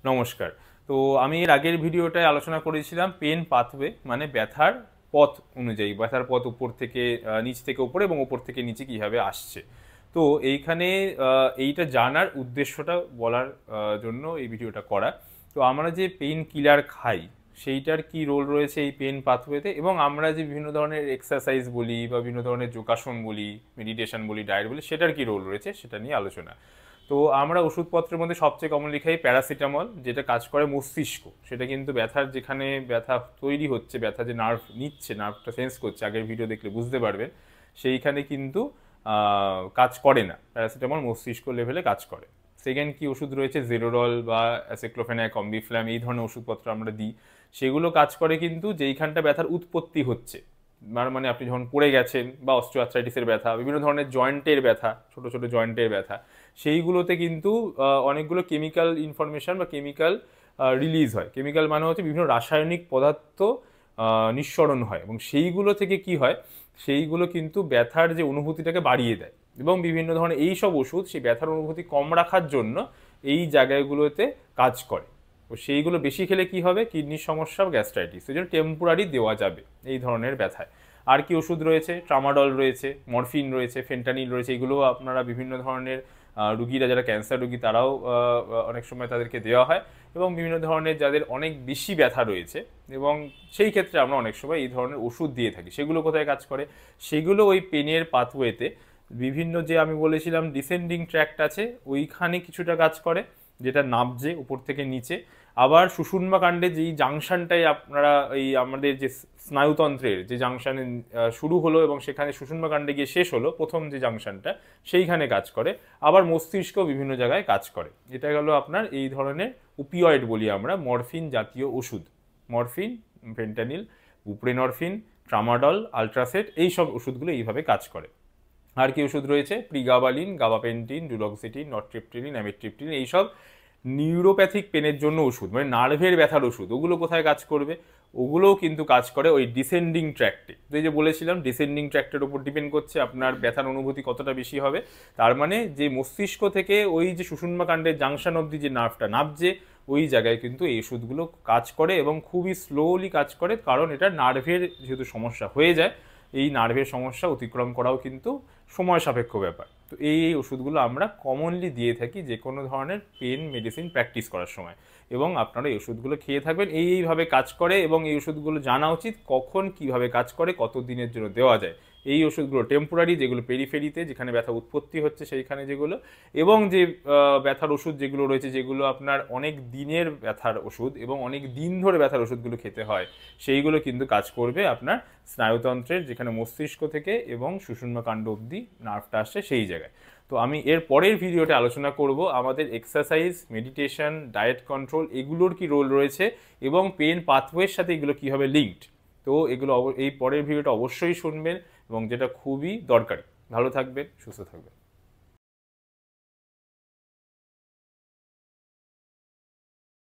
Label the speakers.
Speaker 1: নমস্কার। তো আমি এর আগের ভিডিওটায় আলোচনা করেছিলাম পেন পাথওয়ে মানে ব্যথার পথ অনুযায়ী, ব্যথার পথ উপর থেকে নিচ থেকে উপরে এবং উপর থেকে নিচে কিভাবে আসছে। তো এইখানে এইটা জানার উদ্দেশ্যটা বলার জন্য এই ভিডিওটা করা। তো আমরা যে পেইন কিলার খাই সেইটার কি রোল রয়েছে এই পেন পাথওয়েতে, এবং আমরা যে বিভিন্ন ধরনের এক্সারসাইজ বলি বা বিভিন্ন ধরনের যোগাসন বলি, মেডিটেশন বলি, ডায়েট বলি, সেটার কি রোল রয়েছে সেটা নিয়ে আলোচনা। তো আমরা ওষুধপত্রের মধ্যে সবচেয়ে কমনলি খাই প্যারাসিটামল, যেটা কাজ করে মস্তিষ্ক। সেটা কিন্তু ব্যথার, যেখানে ব্যথা তৈরি হচ্ছে, ব্যথা যে নার্ভ নিচ্ছে, নার্ভটা সেন্স করছে, আগের ভিডিও দেখলে বুঝতে পারবেন, সেইখানে কিন্তু কাজ করে না। প্যারাসিটামল মস্তিষ্ক লেভেলে কাজ করে। সেকেন্ড কি ওষুধ রয়েছে, জেরোডল বা অ্যাসিক্লোফেনাক, কম্বিফ্ল্যাম, এই ধরনের ওষুধপত্র আমরা দিই। সেগুলো কাজ করে কিন্তু যেইখানটা ব্যথার উৎপত্তি হচ্ছে, মানে আপনি যখন পড়ে গেছেন, বা অস্টিওআর্থ্রাইটিসের ব্যথা, বিভিন্ন ধরনের জয়েন্টের ব্যথা, ছোট ছোট জয়েন্টের ব্যথা, সেইগুলোতে কিন্তু অনেকগুলো কেমিক্যাল ইনফরমেশন বা কেমিক্যাল রিলিজ হয়। কেমিক্যাল মানে হচ্ছে বিভিন্ন রাসায়নিক পদার্থ নিঃসরণ হয়, এবং সেইগুলো থেকে কি হয়, সেইগুলো কিন্তু ব্যথার যে অনুভূতিটাকে বাড়িয়ে দেয়। এবং বিভিন্ন ধরনের এই সব ওষুধ সেই ব্যথার অনুভূতি কম রাখার জন্য এই জায়গাগুলোতে কাজ করে। তো সেইগুলো বেশি খেলে কি হবে, কিডনির সমস্যা, গ্যাস্ট্রাইটিস, সেই জন্য টেম্পোরারি দেওয়া যাবে এই ধরনের ব্যথায়। আর কি ওষুধ রয়েছে, ট্রামাডল রয়েছে, মরফিন রয়েছে, ফেন্টানিল রয়েছে। এগুলো আপনারা বিভিন্ন ধরনের রুগীরা যারা ক্যান্সার রুগী তারাও অনেক সময় তাদেরকে দেওয়া হয়, এবং বিভিন্ন ধরনের যাদের অনেক বেশি ব্যথা রয়েছে, এবং সেই ক্ষেত্রে আমরা অনেক সময় এই ধরনের ওষুধ দিয়ে থাকি। সেগুলো কোথায় কাজ করে, সেগুলো ওই পেনের পাথওয়েতে বিভিন্ন, যে আমি বলেছিলাম ডিসেন্ডিং ট্র্যাক্ট আছে, ওইখানে কিছুটা কাজ করে, যেটা নাবজে উপর থেকে নিচে। আবার সুষুম্না কাণ্ডে যেই জাংশনটাই আপনারা, এই আমাদের যে স্নায়ুতন্ত্রের যে জাংশনে শুরু হলো এবং সেখানে সুষুম্না কাণ্ডে গিয়ে শেষ হলো, প্রথম যে জাংশনটা, সেইখানে কাজ করে। আবার মস্তিষ্ক বিভিন্ন জায়গায় কাজ করে। এটা গেল আপনার এই ধরনের ওপিওয়েড বলি আমরা, মরফিন জাতীয় ওষুধ। মরফিন, ফেন্টানিল, বুপ্রেনরফিন, ট্রামাডল, আলট্রাসেট, এই সব ওষুধগুলো এইভাবে কাজ করে। আর কি ওষুধ রয়েছে, প্রিগাবালিন, গাবাপেন্টিন, ডুলক্সিটিন, নটট্রিপ্টিলিন, অ্যামিট্রিপ্টিলিন, এইসব নিউরোপ্যাথিক পেনের জন্য ওষুধ, মানে নার্ভের ব্যথার ওষুধ। ওগুলো কোথায় কাজ করবে, ওগুলোও কিন্তু কাজ করে ওই ডিসেন্ডিং ট্র্যাক্টে। তো এই যে বলেছিলাম ডিসেন্ডিং ট্র্যাক্টের উপর ডিপেন্ড করছে আপনার ব্যথার অনুভূতি কতটা বেশি হবে। তার মানে যে মস্তিষ্ক থেকে ওই যে সুষুম্না কাণ্ডের জাংশন অবধি যে নার্ভটা নাবছে, ওই জায়গায় কিন্তু এই ওষুধগুলো কাজ করে, এবং খুবই স্লোলি কাজ করে, কারণ এটা নার্ভের যেহেতু সমস্যা হয়ে যায়, এই নার্ভের সমস্যা অতিক্রম করাও কিন্তু সময় সাপেক্ষ ব্যাপার। তো এই ওষুধগুলো আমরা কমনলি দিয়ে থাকি যে কোনো ধরনের পেন মেডিসিন প্র্যাকটিস করার সময়, এবং আপনারা এই ওষুধগুলো খেয়ে থাকবেন। এইভাবে কাজ করে, এবং এই ওষুধগুলো জানা উচিত কখন কিভাবে কাজ করে, কত দিনের জন্য দেওয়া যায়। এই ওষুধগুলো টেম্পোরারি, যেগুলো পেরিফেরিতে, যেখানে ব্যথা উৎপত্তি হচ্ছে সেইখানে যেগুলো, এবং যে ব্যথার ওষুধ যেগুলো রয়েছে, যেগুলো আপনার অনেক দিনের ব্যথার ওষুধ এবং অনেক দিন ধরে ব্যথার ওষুধগুলো খেতে হয়, সেইগুলো কিন্তু কাজ করবে আপনার স্নায়ুতন্ত্রের, যেখানে মস্তিষ্ক থেকে এবং সুষুম্না কাণ্ড অবধি নার্ভটা আসছে সেই জায়গায়। তো আমি এর পরের ভিডিওতে আলোচনা করব আমাদের এক্সারসাইজ, মেডিটেশন, ডায়েট কন্ট্রোল, এগুলোর কি রোল রয়েছে, এবং পেন পাথওয়ের সাথে এগুলো কীভাবে লিঙ্কড। তো এগুলো এই পরের ভিডিওটা অবশ্যই শুনবেন, এবং যেটা খুবই দরকারি। ভালো থাকবেন, সুস্থ থাকবেন।